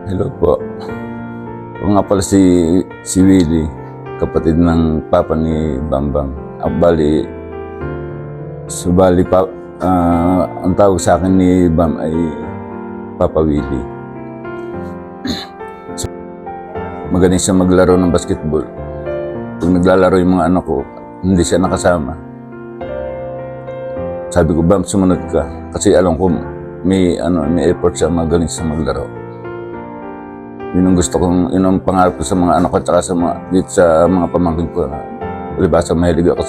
Hello po. Ako nga pala si Willie, kapatid ng papa ni Bambang. Ang tawag sa akin ni Bam ay Papa Willie. Magaling siya maglaro ng basketball. Pag naglalaro yung mga anak ko, hindi siya nakasama. Sabi ko, Bam, sumunod ka. Kasi alam ko may effort siya, magaling siya maglaro. Yun ang gusto kong, yun ang pangarap ko sa mga anak ko at sa mga pamangkin ko. Palibasa, mahilig ako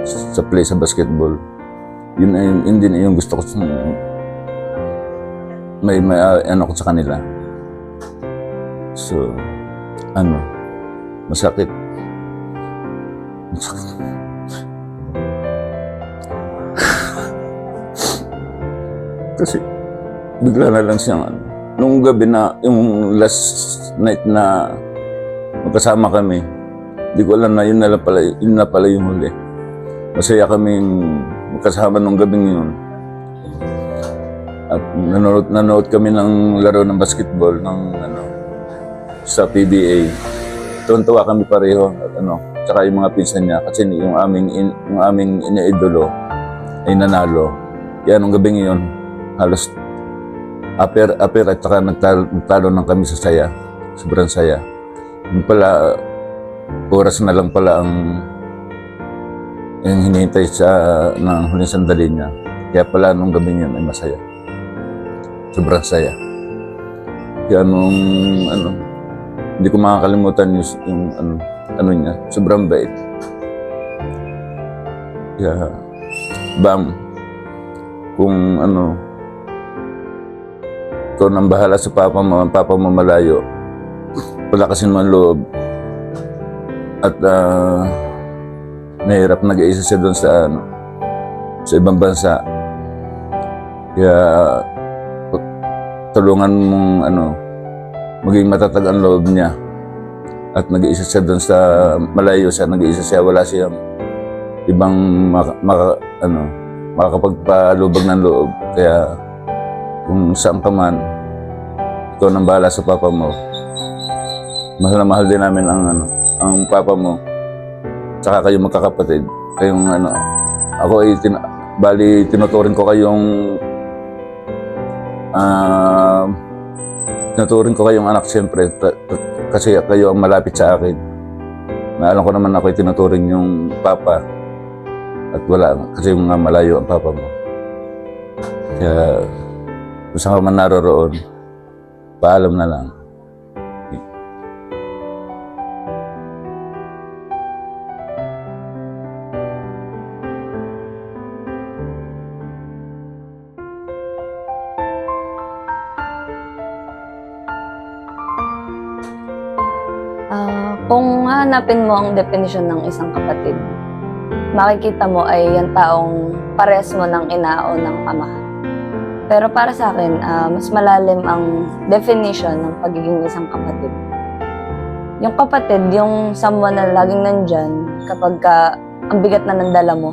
sa play sa basketball. Yun din yung gusto ko may ano ko sa kanila. So, masakit. Kasi, bigla na lang siyang nung gabi na, yung last night na magkasama kami, di ko alam na yun na pala yung huli. Masaya kaming magkasama nung gabing yun. At nanood kami ng laro ng basketball sa PBA. Tuwan-tuwa kami pareho at tsaka yung mga pinsan niya kasi yung aming iniidolo ay nanalo. Kaya nung gabing yun, halos aper at saka nagtalo ng kami sa saya. Sobrang saya. Yung pala, oras na lang pala ang hinihintay ng huling sandali niya. Kaya pala nung gabi yun ay masaya. Sobrang saya. Kaya hindi ko makakalimutan yung niya. Sobrang bait. Kaya, Bam, kung ikaw nang bahala sa papa mo malayo. Palakasin mo ang loob. At nahirap nag-iisa siya doon sa ibang bansa. Kaya tulungan mong maging matatag ang loob niya. At nag-iisa siya doon sa malayo siya, nag-iisa siya, wala siyang ibang makakapagpalubag ng loob. Kaya kung saan ka man, ikaw nang bahala sa papa mo. Mahal na mahal din namin ang papa mo. Tsaka kayo magkakapatid. Kayong ako ay tinuturing ko kayong anak siyempre kasi kayo ang malapit sa akin. Na alam ko naman ako ay tinuturing yung papa at wala kasi yung malayo ang papa mo. Kaya kung saan ka man naroroon, paalam na lang. Kung hanapin mo ang definisyon ng isang kapatid, makikita mo ay yung taong parehas mo ng ina o ng ama. Pero para sa akin, mas malalim ang definition ng pagiging isang kapatid. Yung kapatid, yung someone na laging nandyan kapag ang bigat na ng dala mo,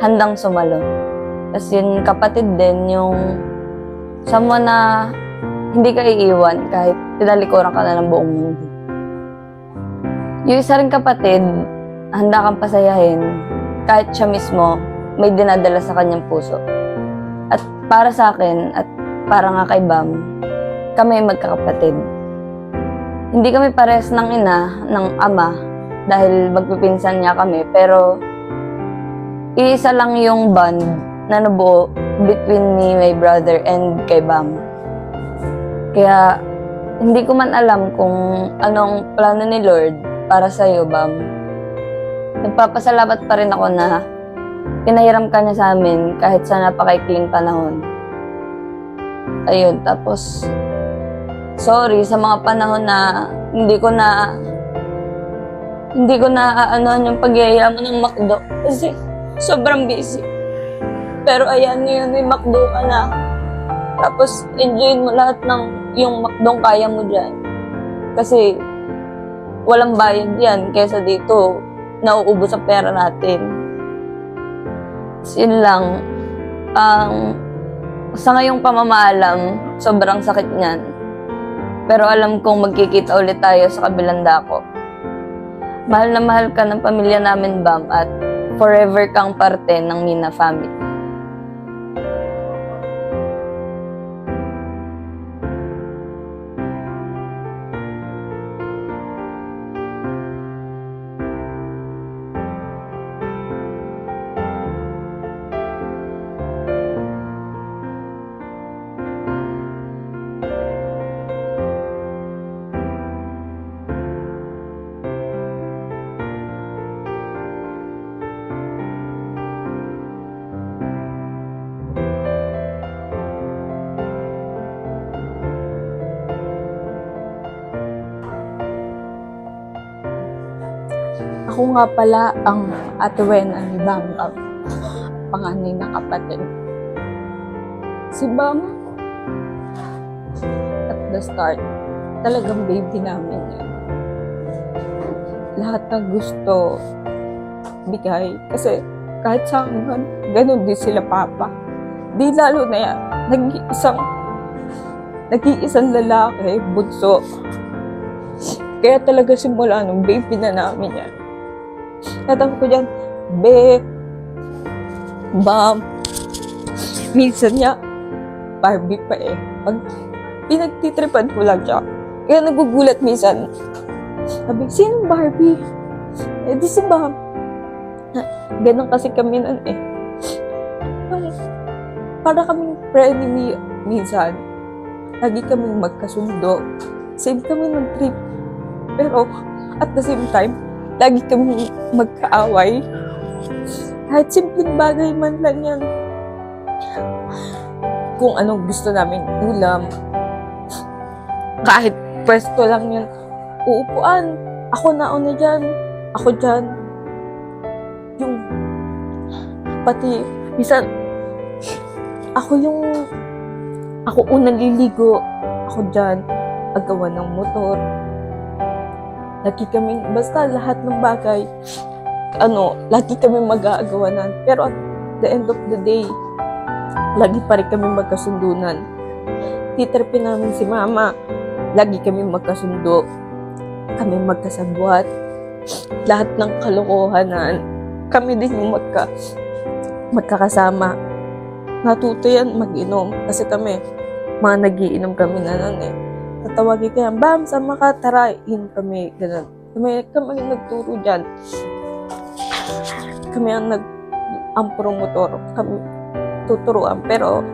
handang sumalo. Tapos yung kapatid din, yung someone na hindi ka iiwan kahit tinalikuran ka na ng buong mundo. Yung isa ring kapatid, handa kang pasayahin kahit siya mismo may dinadala sa kanyang puso. At para sa akin, at para nga kay Bam, kami magkakapatid. Hindi kami parehas ng ina, ng ama, dahil magpipinsan niya kami, pero iisa lang yung bond na nabuo between me, my brother, and kay Bam. Kaya, hindi ko man alam kung anong plano ni Lord para sa'yo, Bam. Nagpapasalamat pa rin ako na pinahiram ka niya sa amin kahit sa napakaikling panahon. Ayun, tapos sorry sa mga panahon na hindi ko na yung pagyayama ng McDo kasi sobrang busy. Pero ayan, ngayon may McDo ka na. Tapos enjoyin mo lahat ng yung McDo kaya mo dyan. Kasi walang bayad yan kaysa dito nauubos sa pera natin. Yun lang. Sa ngayong pamamaalam, sobrang sakit niyan. Pero alam kong magkikita ulit tayo sa kabilang dako. Mahal na mahal ka ng pamilya namin, Bam, at forever kang parte ng Mina family. Ako nga pala ang Ate Wena ni Bam Bam, panganay na kapatid. Si Bam, at the start, talagang baby namin yan. Lahat ng gusto, bigay. Kasi kahit sa akin, ganun din sila papa. Di lalo na yan, nag-iisang lalaki, bunso. Kaya talaga simula nung baby na namin yan. Natawag ko dyan, Be, Bam. Minsan niya, Barbie pa eh. Pag pinagtitripan ko lang siya, kaya nagugulat minsan. Sabi, sinong Barbie? Eh di si Bam. Ganon kasi kami nun eh. Para kaming frenemy minsan. Lagi kaming magkasundo. Same kami ng trip. Pero at the same time, lagi kami magkaaway. Kahit simpleng bagay man lang yan. Kung anong gusto namin ulam. Kahit pwesto lang yan. Uupuan. Ako nauna dyan. Ako dyan. Yung pati, minsan, ako unang liligo. Ako dyan. Agawa ng motor. Lagi kami, basta lahat ng bagay, lagi kami mag-aagawanan. Pero at the end of the day, lagi pa rin kami magkasundunan. Titripin namin si mama, lagi kami magkasundo. Kami magkasabwat. Lahat ng kalokohanan, kami din yung magkakasama. Natuto yan mag-inom. Kasi kami, mga nagiinom kami na nun eh. Tatawagin kaya, Bam, sama ka, tara, inom kami, gano'n. Kami nagturo dyan. Kami ang promotor, kami tuturuan. Pero,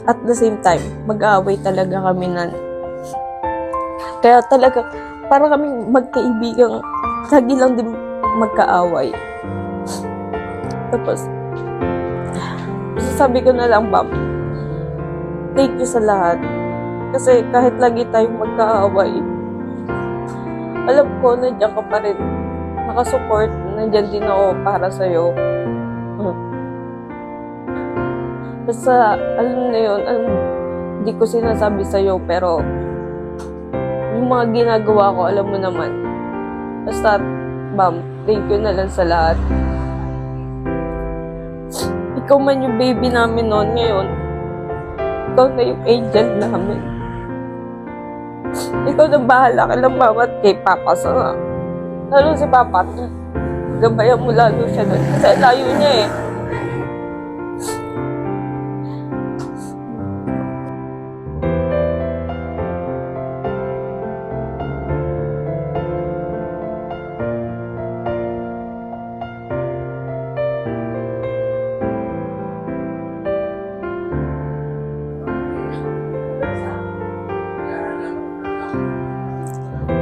at the same time, mag-aaway talaga kami nan. Kaya talaga, para kami magkaibigang, lagi lang din magkaaway. Tapos, sabi ko na lang, Bam, thank you sa lahat. Kasi kahit lagi tayong magkaaway, alam ko, nandiyan ka pa rin. Nakasupport, nandiyan din ako para sa'yo. Basta, alam na yun, hindi ko sinasabi sa'yo, pero yung mga ginagawa ko, alam mo naman. Basta, Bam, thank you na lang sa lahat. Ikaw man yung baby namin noon ngayon. Ikaw na yung angel namin. Ikaw na bahala ka lang mawat kay Papa sa lalo si Papa, gabayan mo lalo siya doon. Kasi layo niya eh.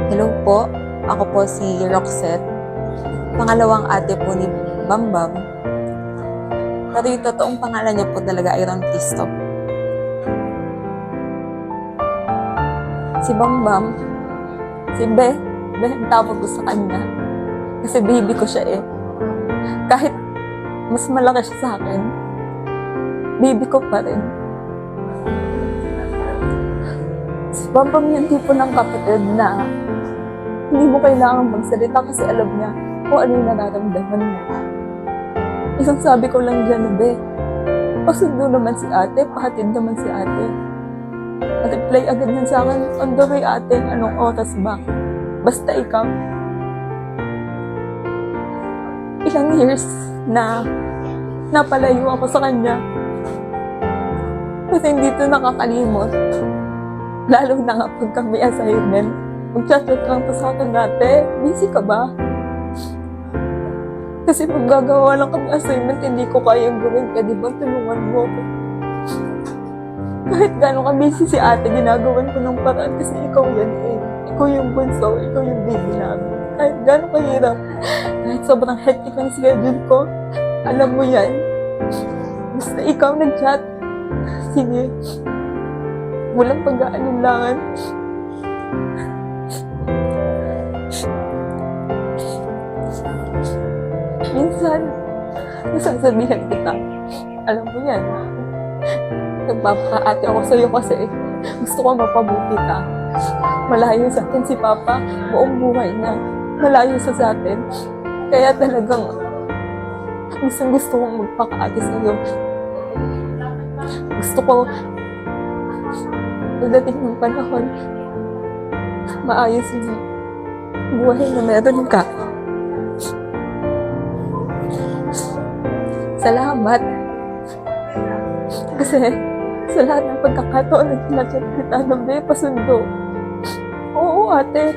Hello po, ako po si Roxette, pangalawang ate po ni Bam Bam. Pero yung totoong pangalan niya po talaga ay Ron Cristo. Si Bam Bam, si Be ang tawag ko sa kanya. Kasi baby ko siya eh. Kahit mas malaki siya sa akin, baby ko pa rin. Si Bam Bam yung tipo ng kapatid na hindi mo kailangan magsalita kasi alam niya kung ano yung nararamdaman mo. Isang sabi ko lang dyan, Be, pasundo naman si ate, pahatid naman si ate. reply agad nun sa akin, on the way ate, anong oras ba? Basta ikaw. Ilang years na napalayo ako sa kanya. Kasi hindi ito nakakalimot. Lalo na nga pag kami assignment. Mag-chat-chat lang to sa akin dati. Busy ka ba? Kasi pag gagawa lang kami assignment, hindi ko kayang gawin. Pwede ba tulungan mo ako? Kahit gano'n ka busy si ate, ginagawan ko ng paraan kasi ikaw yan eh. Ikaw yung bunso, ikaw yung baby namin. Kahit gano'n kahirap, kahit sobrang hectic ng schedule ko, alam mo yan. Basta ikaw nag-chat, sige, walang pag-aalinlangan. Minsan, nasasabihan kita, alam mo yan, nagpapakaate ako sa'yo kasi gusto ko mapabuti ka. Malayo sa atin si Papa, buong buhay na. Malayo sa atin. Kaya talagang gusto kong magpakaate sa'yo. Gusto ko pagdating ng panahon, maayos yung buhay na meron ka. Salamat. Kasi sa lahat ng pagkakataon na tinachat kita ng Be, pasundo. Oo, ate.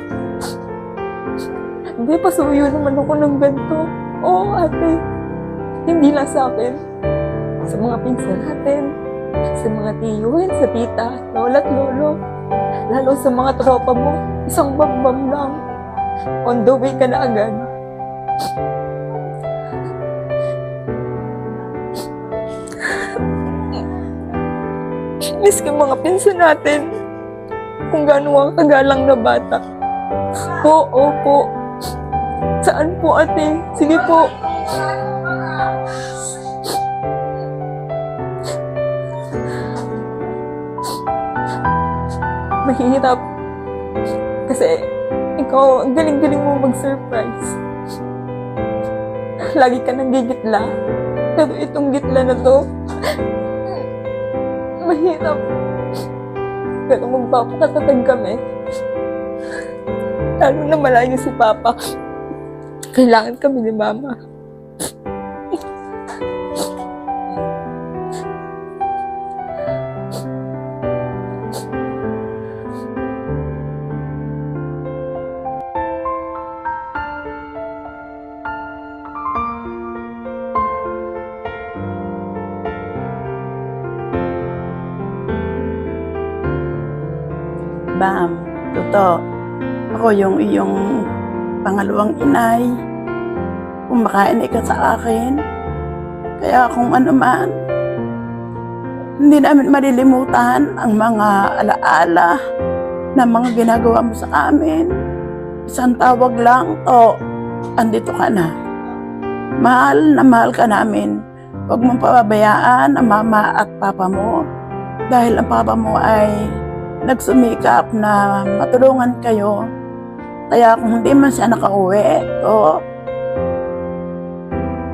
Be, pasuyo naman ako ng ganito. Oo, ate. Hindi lang sa akin. Sa mga pinsan natin. Sa mga tiyuhin, sa tita, lola at lolo. Lalo sa mga tropa mo. Isang bambam lang. On the way ka na agad. Miski mga pinsan natin. Kung gaano ang kagalang na bata. Po, opo. Saan po ate? Sige po. Mahirap. Kasi ikaw, ang galing-galing mo mag-surprise. Lagi ka nanggigitla. Pero itong gitla na to, mahirap. Pero magpapakatatag kami. Lalo na malayo si Papa. Kailangan kami ni Mama. Bam, totoo. Ako yung iyong pangalawang inay. Kumakain ka sa akin. Kaya kung ano man, hindi namin malilimutan ang mga alaala na mga ginagawa mo sa amin. Isang tawag lang, to, andito ka na. Mahal na mahal ka namin. Huwag mong pababayaan ang mama at papa mo. Dahil ang papa mo ay nagsumikap na matulungan kayo. Kaya kung hindi man siya nakauwi, to,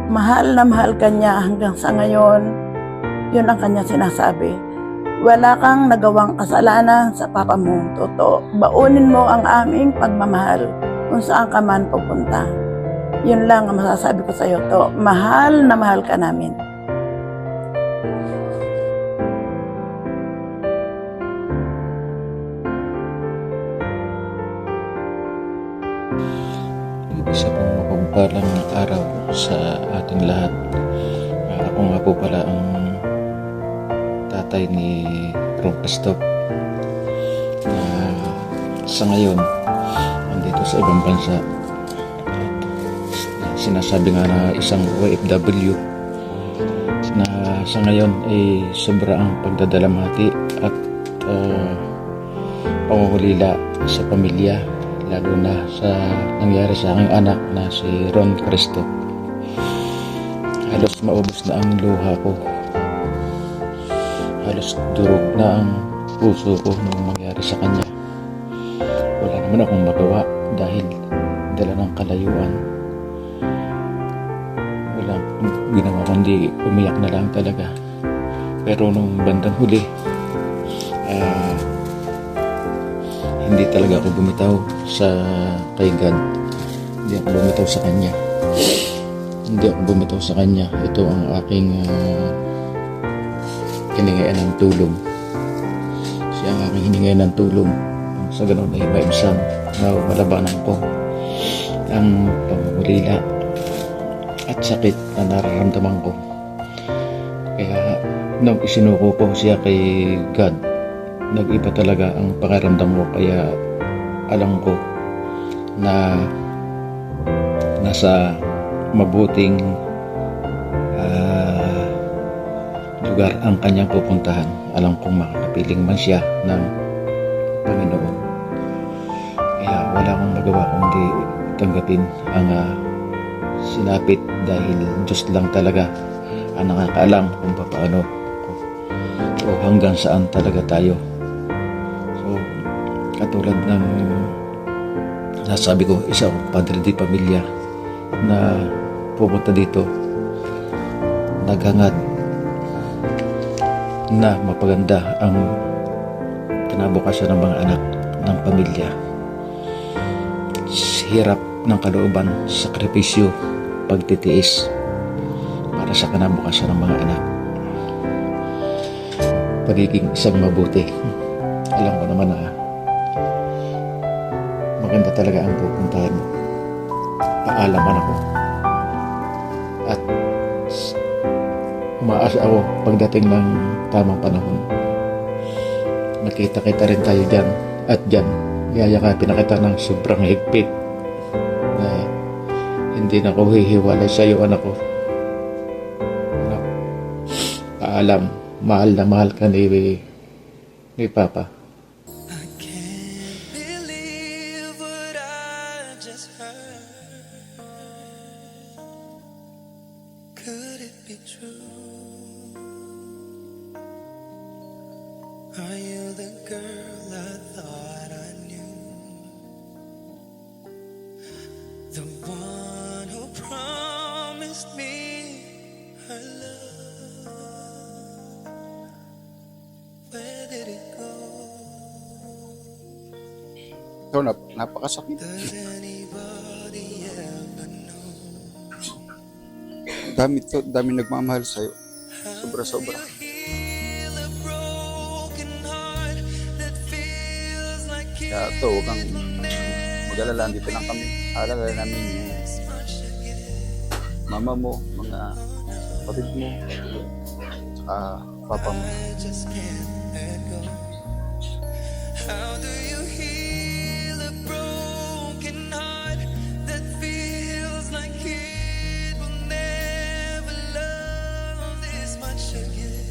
mahal na mahal ka niya hanggang sa ngayon. Yun ang kanya sinasabi. Wala kang nagawang kasalanan sa papa mo, Toto. Baunin mo ang aming pagmamahal kung saan ka man pupunta. Yun lang ang masasabi ko sa iyo, To. Mahal na mahal ka namin. Isa pong mapagpalang araw sa ating lahat. Ako nga po pala ang tatay ni Ron Christoph na sa ngayon nandito sa ibang bansa. Sinasabi nga na isang OFW na sa ngayon ay sobra ang pagdadalamhati at pangungulila sa pamilya, lalo na sa nangyari sa aking anak na si Ron Christoph. Halos maubos na ang luha ko. Halos durog na ang puso ko nung mangyari sa kanya. Wala naman akong magawa dahil dala ng kalayuan. Wala ginawa kundi umiyak na lang talaga. Pero nung bandang huli, hindi talaga ako bumitaw sa kay God. Hindi ako bumitaw sa Kanya. Hindi ako bumitaw sa Kanya. Ito ang aking hiningayan ng tulong. Siya ang aking hiningayan ng tulong. Sa ganun ay maibsan na malabanan ko ang pamumulila at sakit na nararamdaman ko. Kaya nung isinuko ko siya kay God, nag-iba talaga ang pakiramdam ko. Kaya alam ko na nasa mabuting lugar ang kanyang pupuntahan. Alam kong makakapiling man siya ng Panginoon. Kaya wala akong magawa kundi tanggapin ang sinapit, dahil Diyos lang talaga ang nakakaalam kung paano o hanggang saan talaga tayo. So, katulad ng nasabi ko, isa akong padre di pamilya na pumunta dito, naghangad na mapaganda ang kinabukasan ng mga anak ng pamilya. Hirap ng kalooban, sakripisyo, pagtitiis para sa kinabukasan ng mga anak. Pagiging isang mabuti. Alam ko naman na maganda talaga ang pupuntahan mo. Paalaman ako. At umaasa ako pagdating ng tamang panahon. Nakita-kita rin tayo dyan. At dyan, yayakapin na kita ng sobrang higpit na hindi na ako hihiwalay sa iyo, anak ko. Anak, paalam, mahal na mahal ka ni Papa. I can't believe what I just heard. Could it be true? Are you the girl I thought I knew? The one who promised me her love. Where did it go? Ito, napakasakit. Does anybody ever know? Dami nagmamahal sa'yo. Sobra-sobra. Heal a broken heart that feels like Kaya ito, huwag kang mag-alala. Dito lang kami. Alala namin yung mama mo, mga kapatid mo, saka papa mo. I just can't let go. How do you heal a broken heart that feels like it will never love this much again?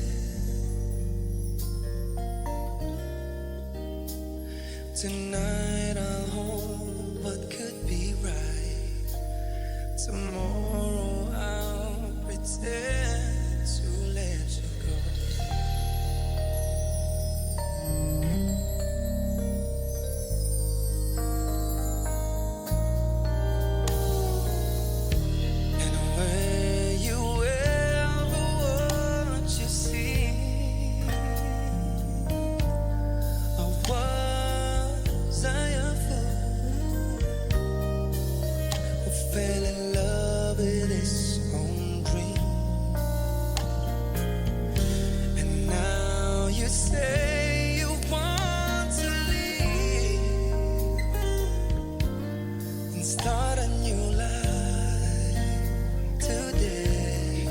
Tonight I'll hold what could be right. Tomorrow I'll pretend to let you go. And where you ever what you see, or was I a fool who fell in love with his own dream? And now you say you want to leave and start a new life today.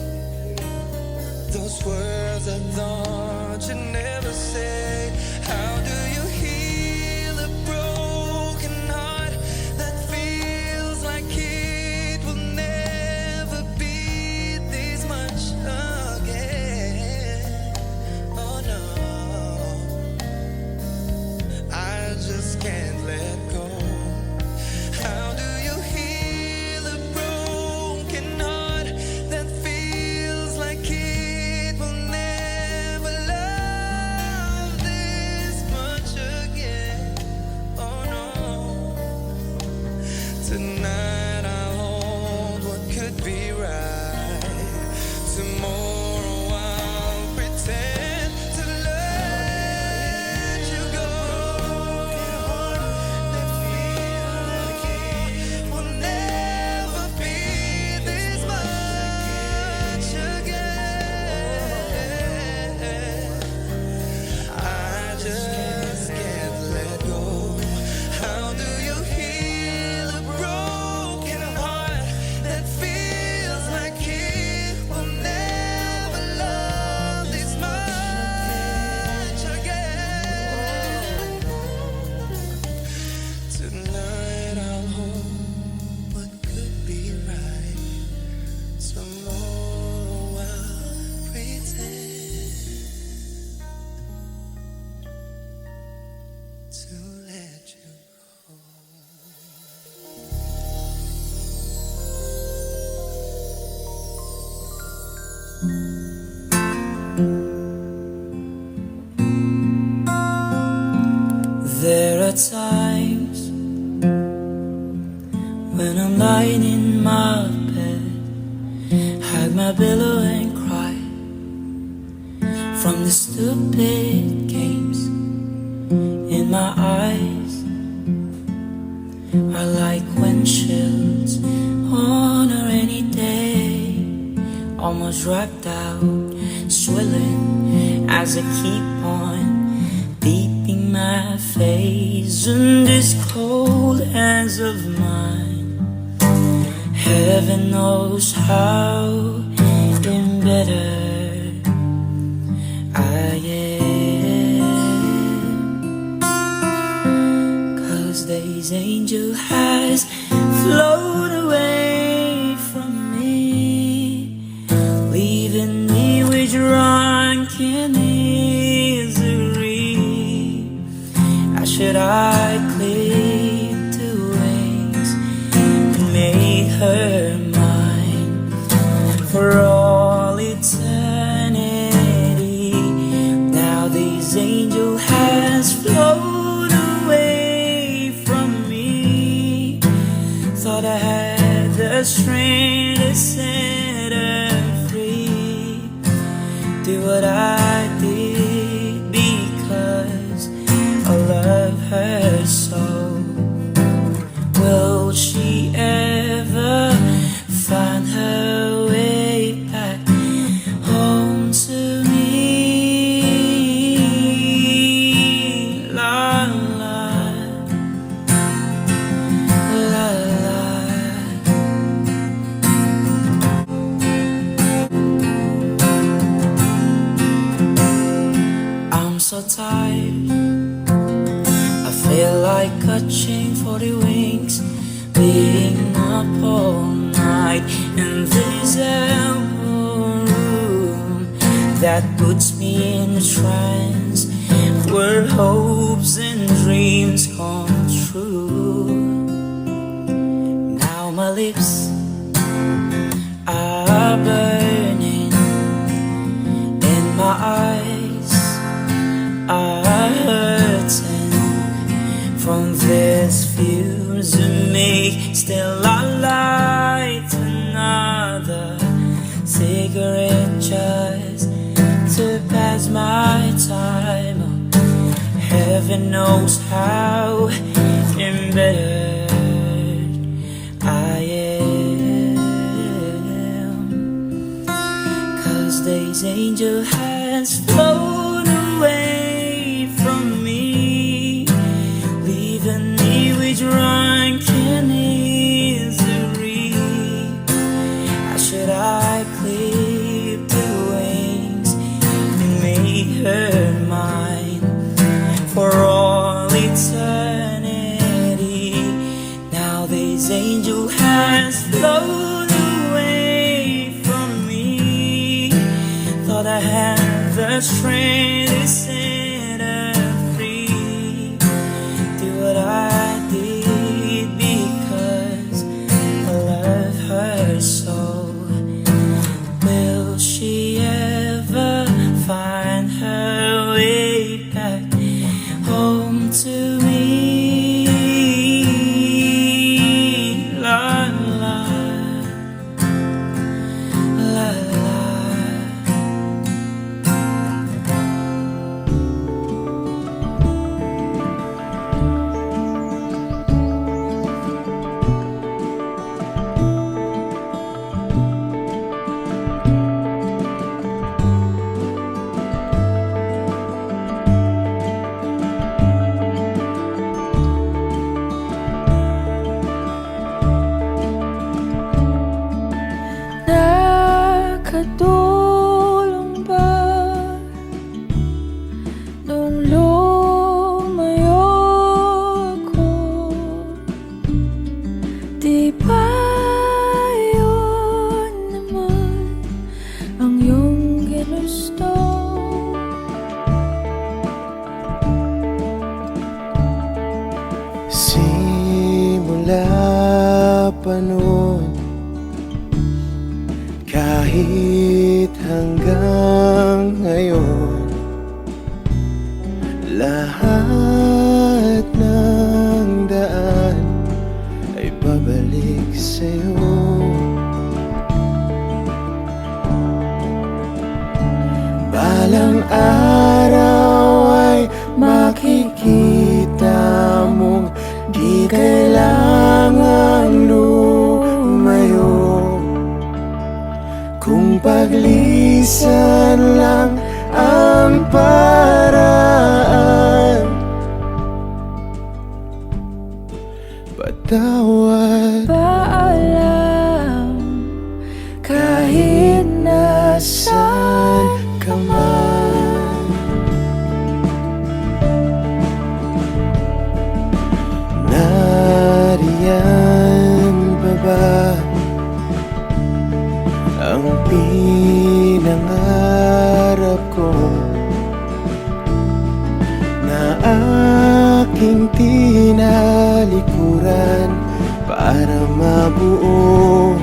Those words I thought you'd never say. How do you heal a broken heart that feels like it will never be this much again? Oh no, I just can't let go. How do you heal a broken heart that feels like it will never love this much There are times when I'm lying in my bed, hug my pillow and cry from the stupid games in my eyes. Are like windshields on a rainy day, almost wiped out, swelling as I keep on beeping my face in these cold hands of mine. Heaven knows how embittered I am, 'cause these angel has flown away from me, leaving me with drunken misery. Should I cling to wings and make her mine for all eternity? Now this angel has flown away from me. Thought I had the strength to set her free. Do what I did because I love her so. Will she ever find her way back home to me? La la, la la. I'm so tired, feel like catching 40 wings, being up all night in this elbow room that puts me in a trance where hopes and dreams come true. Now my lips are burning and my eyes are hurting from these fumes that make still I light another cigarette just to pass my time. Heaven knows how embittered I am, 'cause this angel has flown away from me, leaving me with drunken misery. How should I clip the wings and make her mine for all eternity? Now this angel has flown away from me. Thought I had the strength to set her free. Do what I did because I love her so. Will she ever find her way back home to me? La la, la la. Nakatulong ba nung lumayo ako? Di ba yun naman ang iyong ginusto? Simula pa noon, kahit hanggang ngayon, lahat ng daan ay babalik sa'yo. Balang araw ay makikita mong di kailangang lumayo, kung paglisan lang ang paraan. Patawad, paalam, kahit nasaan ka man. Nariyan pa ba ang pinangarap ko na aking tinalikuran para mabuo?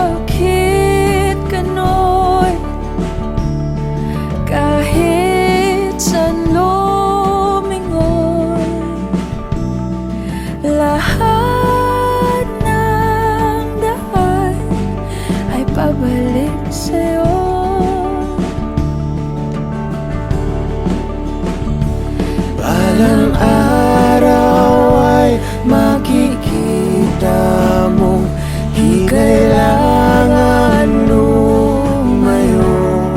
Bakit ganon? Kahit saan lumingon, lahat ng daan ay pabalik sa'yo. Balang araw ay makikita mong di kailangan lumayo,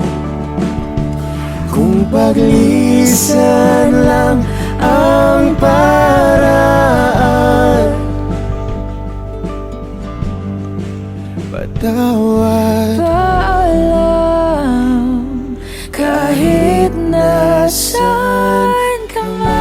kung paglisan lang ang paraan. Patawad, paalam, kahit nasaan ka man.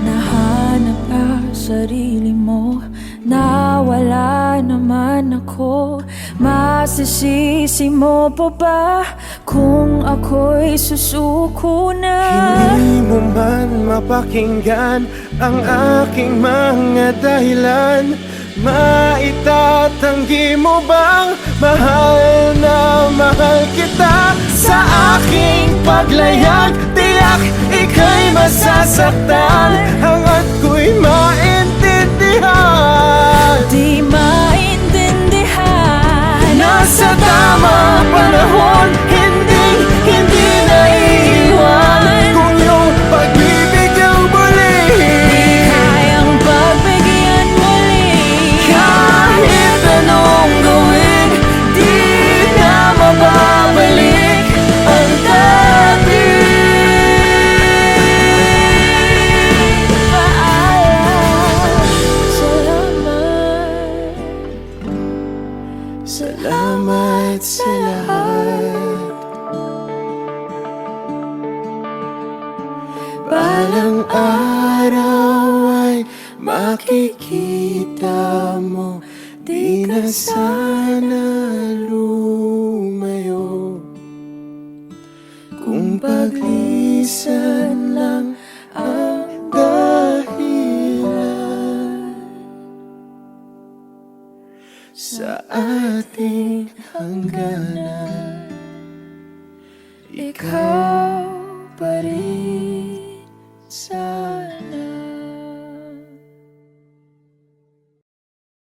Nahanap ka sarili mo, nawala naman ako. Masisisi mo pa ba kung ako'y susuko na? Hindi mo man mapakinggan ang aking mga dahilan. Maitatanggi mo bang mahal na mahal kita? Sa aking paglayag, tiyak ika'y masasaktan, hanggat ko'y maintindihan. Di maintindihan, nasa tamang panahon, hindi naiiwan. Kung iyong pag-ibig ang muli, di kayang pagbigyan muli. Kahit anong gawin, di na mababalik ang dati. Paalam, salamat sa lahat. Balang araw ay makikita mo, di na sana lumayo, kung paglisan lang ang dahilan sa ating hangganan. Ikaw pa rin sana.